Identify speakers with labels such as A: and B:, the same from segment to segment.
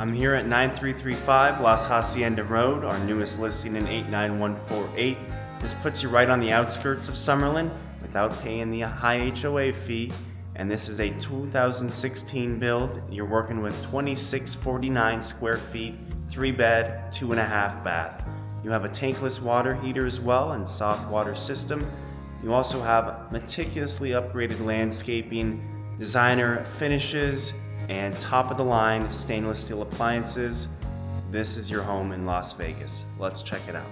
A: I'm here at 9335 Las Haciendas Road, our newest listing in 89148. This puts you right on the outskirts of Summerlin without paying the high HOA fee. And this is a 2016 build. You're working with 2649 square feet, 3-bed, 2.5 bath. You have a tankless water heater as well and soft water system. You also have meticulously upgraded landscaping, designer finishes, and top of the line stainless steel appliances. This is your home in Las Vegas. Let's check it out.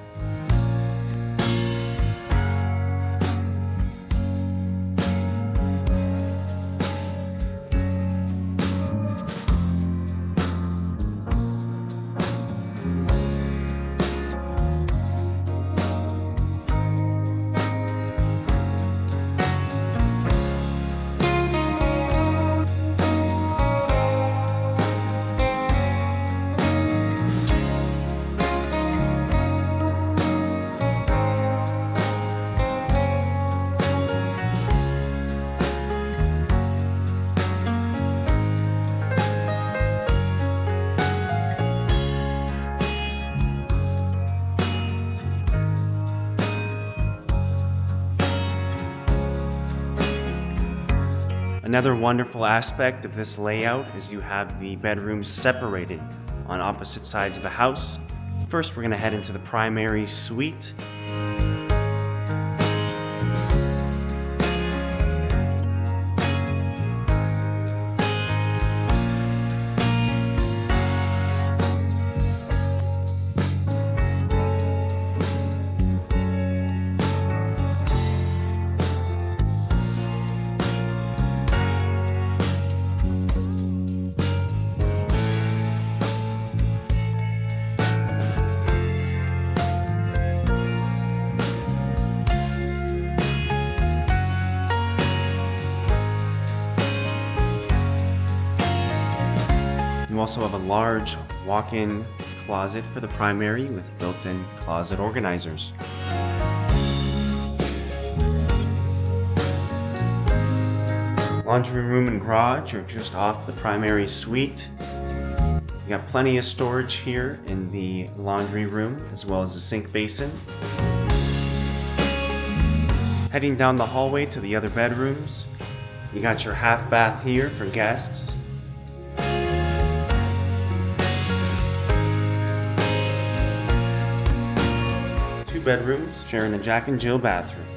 A: Another wonderful aspect of this layout is you have the bedrooms separated on opposite sides of the house. First, we're going to head into the primary suite. You also have a large walk-in closet for the primary with built-in closet organizers. Laundry room and garage are just off the primary suite. You got plenty of storage here in the laundry room as well as a sink basin. Heading down the hallway to the other bedrooms, you got your half bath here for guests. Two bedrooms sharing a Jack and Jill bathroom.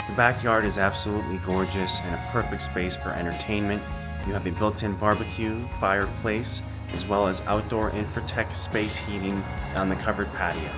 A: The backyard is absolutely gorgeous and a perfect space for entertainment. You have a built-in barbecue, fireplace, as well as outdoor Infratech space heating on the covered patio.